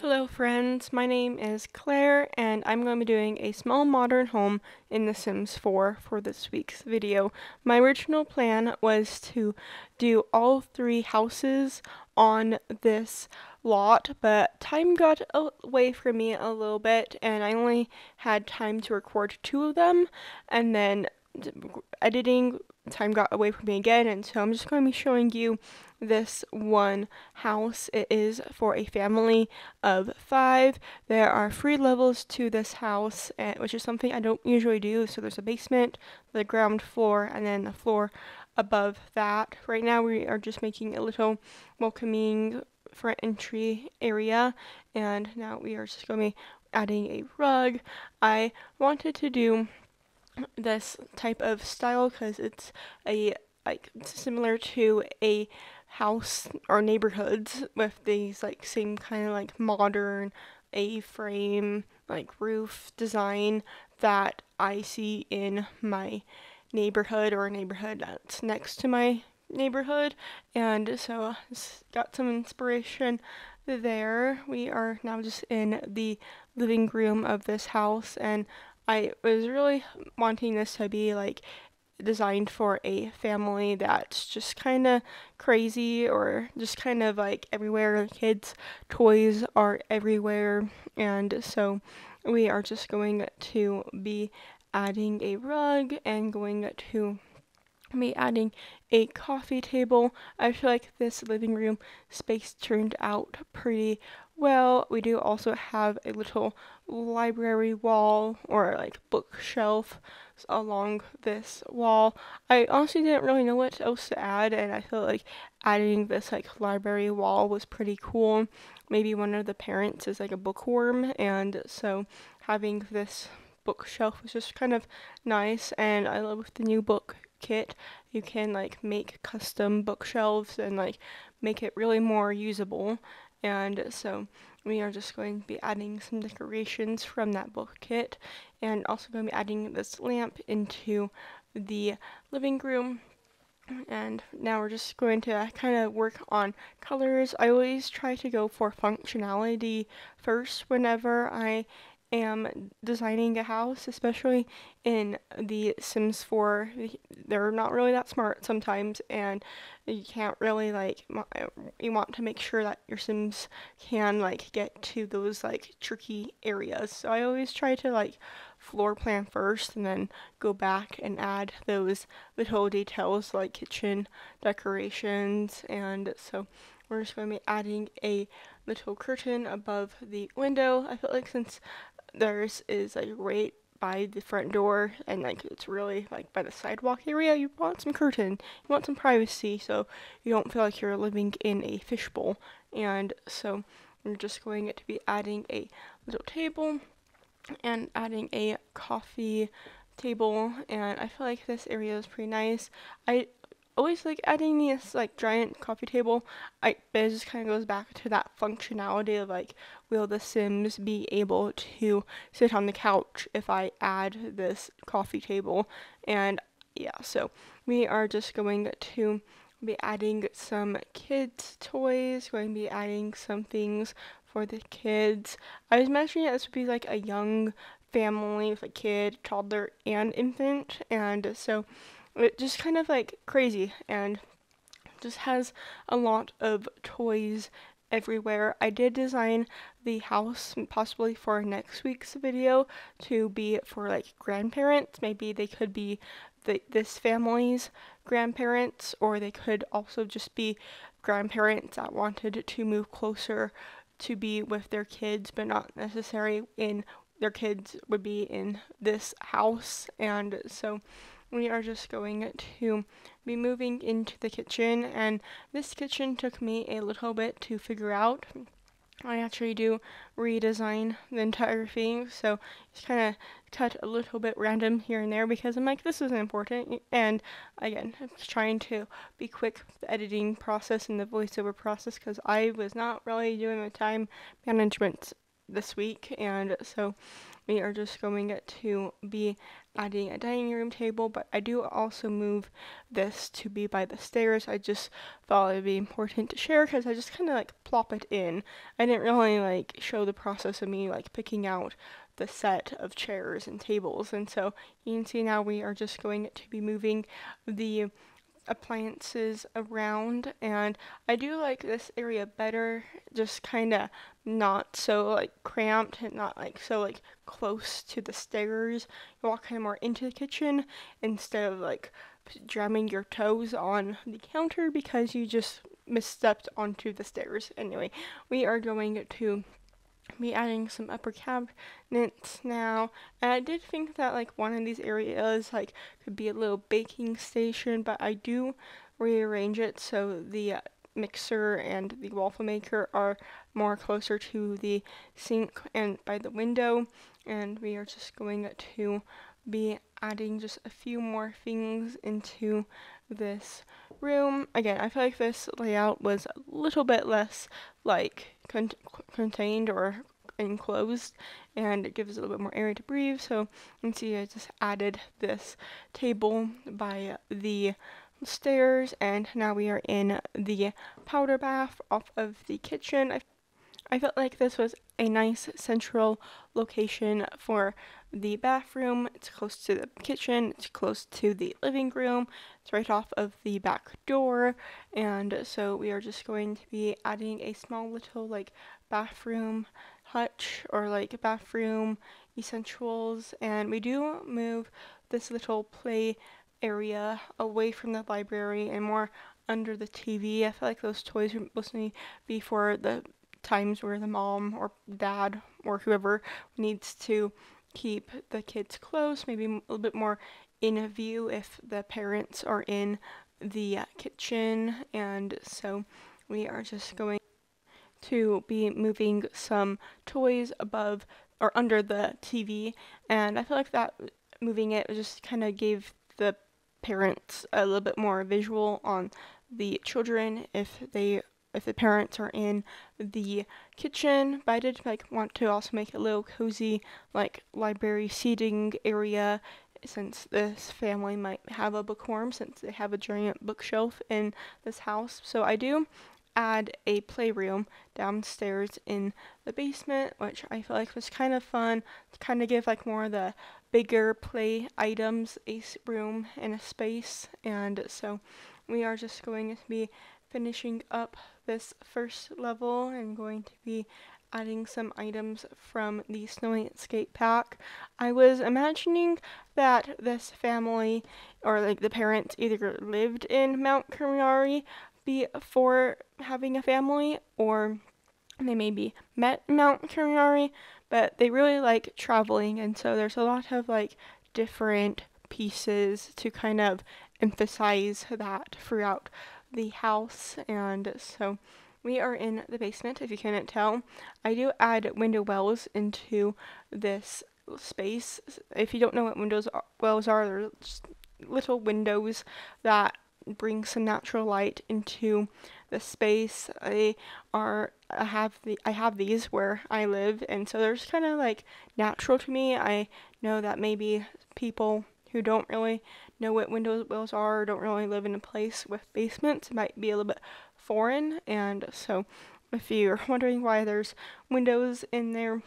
Hello friends, my name is Claire and I'm going to be doing a small modern home in The Sims 4 for this week's video. My original plan was to do all three houses on this lot, but time got away from me a little bit and I only had time to record two of them, and then editing time got away from me again, and so I'm just going to be showing you this one house. It is for a family of 5. There are 3 levels to this house, which is something I don't usually do. So there's a basement, the ground floor, and then the floor above that. Right now we are just making a little welcoming front entry area, and now we are just going to be adding a rug. I wanted to do this type of style because it's a like similar to a house or neighborhoods with these like same kind of like modern A-frame like roof design that I see in my neighborhood or a neighborhood that's next to my neighborhood, and so got some inspiration there. We are now just in the living room of this house, and I was really wanting this to be like designed for a family that's just kind of crazy or just kind of like everywhere. Kids' toys are everywhere, and so we are just going to be adding a rug and going to be adding a coffee table. I feel like this living room space turned out pretty well. We do also have a little library wall or like bookshelf along this wall. I honestly didn't really know what else to add, and I felt like adding this like library wall was pretty cool. Maybe one of the parents is like a bookworm, and so having this bookshelf was just kind of nice. And I love the new book kit. You can like make custom bookshelves and like make it really more usable, and so we are just going to be adding some decorations from that book kit, and also going to be adding this lamp into the living room. And now we're just going to kind of work on colors. I always try to go for functionality first whenever I am designing a house, especially in the Sims 4. They're not really that smart sometimes, and you can't really like, you want to make sure that your Sims can like get to those like tricky areas. So I always try to like floor plan first and then go back and add those little details like kitchen decorations. And so we're just going to be adding a little curtain above the window. I feel like since theirs is like right by the front door and like it's really like by the sidewalk area, you want some curtain, you want some privacy, so you don't feel like you're living in a fishbowl. And so we're just going to be adding a little table and adding a coffee table, and I feel like this area is pretty nice. I always like adding this like giant coffee table. But it just kind of goes back to that functionality of like, will the Sims be able to sit on the couch if I add this coffee table? And yeah, so we are just going to be adding some kids toys, going to be adding some things for the kids. I was imagining this would be like a young family with a kid, toddler, and infant, and so it just kind of like crazy and just has a lot of toys everywhere. I did design the house possibly for next week's video to be for like grandparents. Maybe they could be this family's grandparents, or they could also just be grandparents that wanted to move closer to be with their kids, but not necessarily in their kids would be in this house. And so we are just going to be moving into the kitchen, and this kitchen took me a little bit to figure out. I actually do redesign the entire thing, so just kind of cut a little bit random here and there because I'm like, this is important. And again, I'm trying to be quick with the editing process and the voiceover process because I was not really doing the time management this week, and so we are just going to be adding a dining room table, but I do also move this to be by the stairs. I just thought it'd be important to share because I just kind of like plop it in. I didn't really like show the process of me like picking out the set of chairs and tables, and so you can see now we are just going to be moving the appliances around, and I do like this area better, just kind of not so like cramped and not like so like close to the stairs. You walk kind of more into the kitchen instead of like jamming your toes on the counter because you just misstepped onto the stairs. Anyway, we are going to be adding some upper cabinets now, and I did think that like one of these areas like could be a little baking station, but I do rearrange it so the mixer and the waffle maker are more closer to the sink and by the window, and we are just going to be adding just a few more things into this room. Again, I feel like this layout was a little bit less like contained or enclosed, and it gives a little bit more area to breathe. So you can see I just added this table by the stairs, and now we are in the powder bath off of the kitchen. I felt like this was a nice central location for the bathroom. It's close to the kitchen, it's close to the living room, it's right off of the back door, and so we are just going to be adding a small little like bathroom hutch or like bathroom essentials, and we do move this little play area away from the library and more under the TV. I feel like those toys would mostly be for the times where the mom or dad or whoever needs to keep the kids close, maybe a little bit more in view if the parents are in the kitchen, and so we are just going to be moving some toys above or under the TV, and I feel like that moving it just kind of gave the parents a little bit more visual on the children if the parents are in the kitchen. But I did like want to also make a little cozy like library seating area since this family might have a bookworm since they have a giant bookshelf in this house. So I do add a playroom downstairs in the basement, which I feel like was kind of fun to kind of give like more of the bigger play items a room and a space. And so we are just going to be finishing up this first level and going to be adding some items from the Snowy Escape pack. I was imagining that this family or like the parents either lived in Mount Kamiari before having a family, or they maybe met Mount Kamiari, but they really like traveling, and so there's a lot of like different pieces to kind of emphasize that throughout the house. And so we are in the basement, if you couldn't tell. I do add window wells into this space. If you don't know what wells are, they're just little windows that bring some natural light into the space. I have these where I live, and so they're just kind of like natural to me. I know that maybe people who don't really know what window wells are or don't really live in a place with basements might be a little bit foreign, and so if you're wondering why there's windows in there,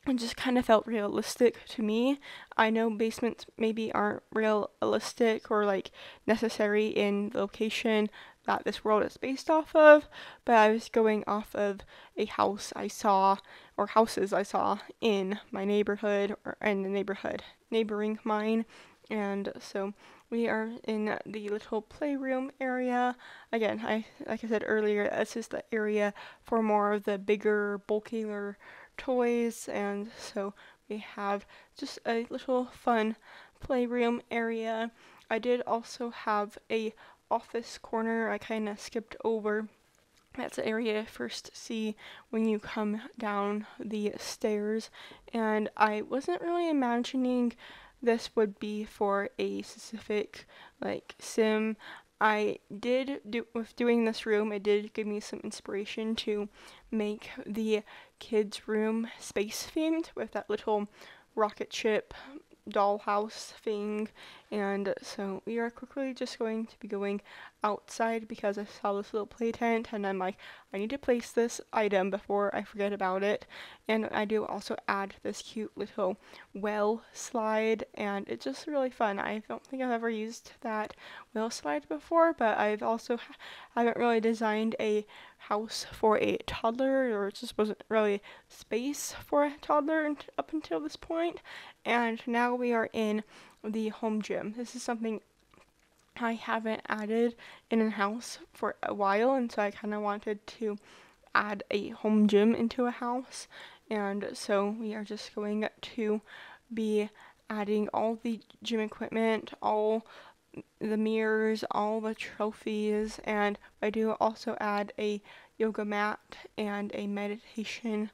it just kind of felt realistic to me. I know basements maybe aren't realistic or like necessary in the location that this world is based off of, but I was going off of a house I saw or houses I saw in my neighborhood or in the neighborhood neighboring mine. And so we are in the little playroom area. Again, like I said earlier, this is the area for more of the bigger, bulkier toys, and so we have just a little fun playroom area. I did also have a office corner I kind of skipped over. That's the area you first see when you come down the stairs, and I wasn't really imagining this would be for a specific like sim. With doing this room, it did give me some inspiration to make the kids room space themed with that little rocket ship dollhouse thing. And so we are quickly just going to be going outside because I saw this little play tent and I'm like, I need to place this item before I forget about it. And I do also add this cute little well slide, and it's just really fun. I don't think I've ever used that well slide before, but I've also haven't really designed a house for a toddler, or it just wasn't really space for a toddler up until this point. And now we are in the home gym. This is something I haven't added in a house for a while, and so I kind of wanted to add a home gym into a house. And so we are just going to be adding all the gym equipment, all the mirrors, all the trophies, and I do also add a yoga mat and a meditation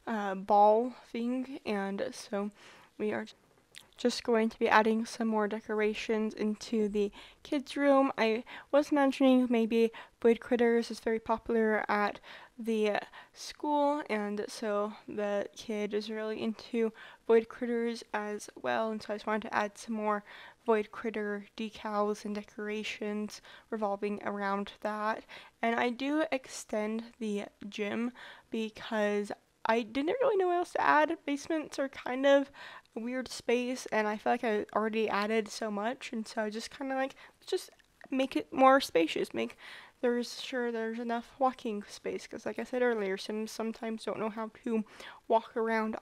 ball thing. And so we are just going to be adding some more decorations into the kids room. I was mentioning maybe Void Critters is very popular at the school, and so the kid is really into Void Critters as well, and so I just wanted to add some more Void Critter decals and decorations revolving around that. And I do extend the gym because I didn't really know what else to add. Basements are kind of a weird space, and I feel like I already added so much, and so I just kind of like, just make it more spacious. There's enough walking space, because like I said earlier, Sims sometimes don't know how to walk around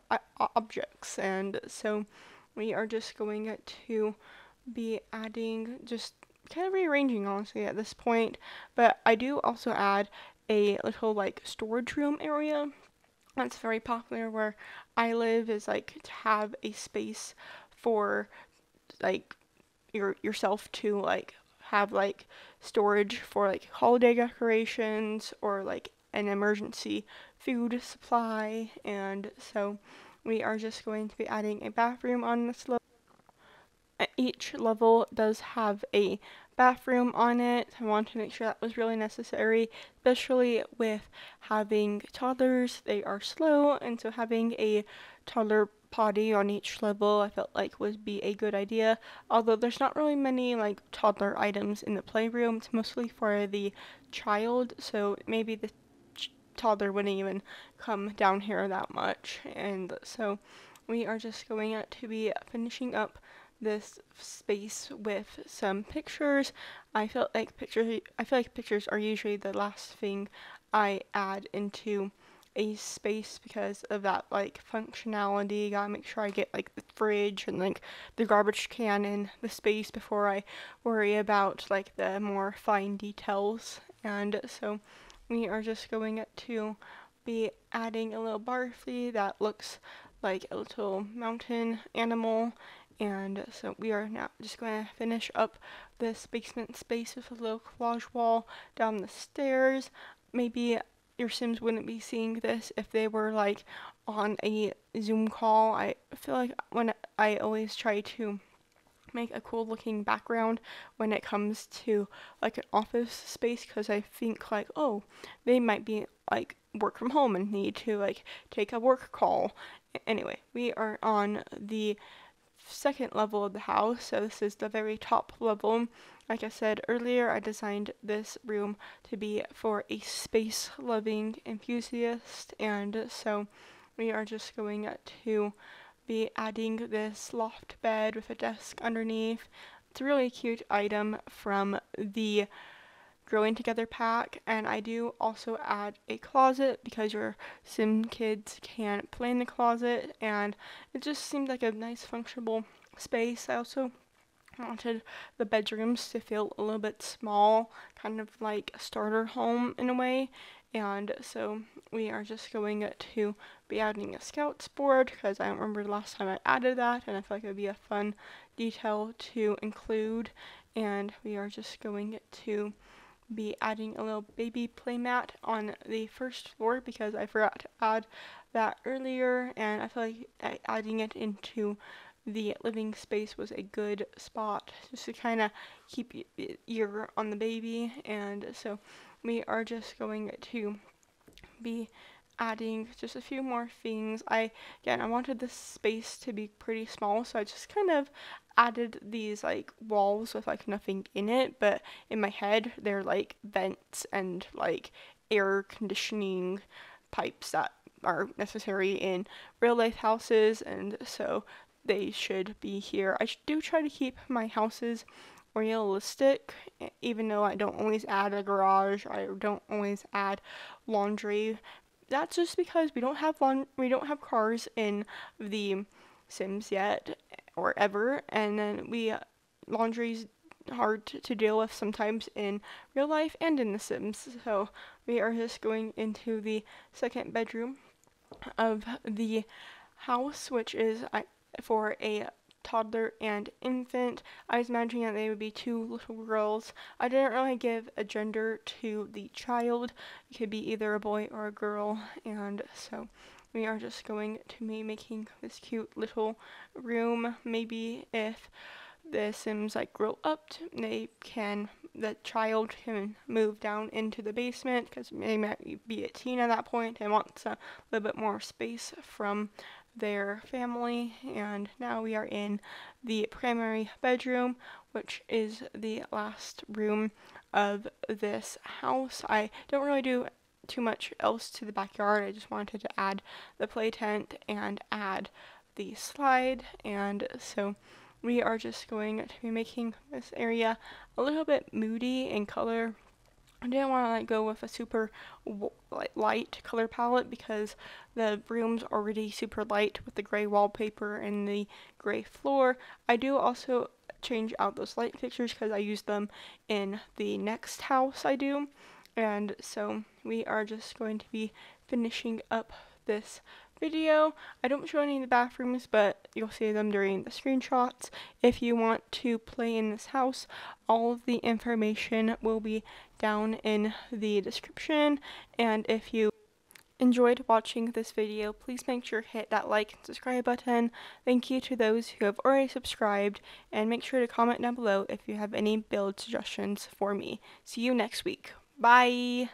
objects, and so we are just going to be adding, just kind of rearranging honestly at this point. But I do also add a little like storage room area that's very popular where I live, is like to have a space for like yourself to like have like storage for like holiday decorations or like an emergency food supply. And so we are just going to be adding a bathroom on this level. Each level does have a bathroom on it. I want to make sure that was really necessary, especially with having toddlers. They are slow, and so having a toddler potty on each level I felt like would be a good idea. Although there's not really many like toddler items in the playroom. It's mostly for the child, so maybe the toddler wouldn't even come down here that much. And so we are just going to be finishing up this space with some pictures. I feel like pictures are usually the last thing I add into a space because of that like functionality. Gotta make sure I get like the fridge and like the garbage can in the space before I worry about like the more fine details. And so we are just going to be adding a little Barfly that looks like a little mountain animal. And so we are now just going to finish up this basement space with a little collage wall down the stairs. Maybe your Sims wouldn't be seeing this if they were like on a Zoom call. I feel like when I always try to make a cool looking background when it comes to like an office space, because I think like, oh, they might be like work from home and need to like take a work call. Anyway, we are on the second level of the house, so this is the very top level. Like I said earlier, I designed this room to be for a space loving enthusiast, and so we are just going to be adding this loft bed with a desk underneath. It's a really cute item from the Growing Together pack, and I do also add a closet because your Sim kids can play in the closet, and it just seemed like a nice functional space. I also wanted the bedrooms to feel a little bit small, kind of like a starter home in a way. And so we are just going to be adding a scouts board because I don't remember the last time I added that, and I feel like it would be a fun detail to include. And we are just going to be adding a little baby playmat on the first floor because I forgot to add that earlier, and I feel like adding it into the living space was a good spot just to kind of keep ear on the baby. And so we are just going to be adding just a few more things. I wanted this space to be pretty small, so I just kind of added these like walls with like nothing in it, but in my head they're like vents and like air conditioning pipes that are necessary in real life houses, and so they should be here. I do try to keep my houses realistic, even though I don't always add a garage, I don't always add laundry. That's just because we don't have cars in the Sims yet or ever, and then laundry's hard to deal with sometimes in real life and in the Sims. So we are just going into the second bedroom of the house, which is for a toddler and infant. I was imagining that they would be two little girls. I didn't really give a gender to the child. It could be either a boy or a girl, and so we are just going to be making this cute little room. Maybe if the Sims like grow up, the child can move down into the basement because they might be a teen at that point and wants a little bit more space from their family. And now we are in the primary bedroom, which is the last room of this house. I don't really do too much else to the backyard. I just wanted to add the play tent and add the slide, and so we are just going to be making this area a little bit moody in color. I didn't want to like go with a super light color palette because the room's already super light with the gray wallpaper and the gray floor. I do also change out those light fixtures because I use them in the next house I do. And so we are just going to be finishing up this video. I don't show any of the bathrooms, but you'll see them during the screenshots. If you want to play in this house, all of the information will be down in the description. And if you enjoyed watching this video, please make sure to hit that like and subscribe button. Thank you to those who have already subscribed, and make sure to comment down below if you have any build suggestions for me. See you next week. Bye!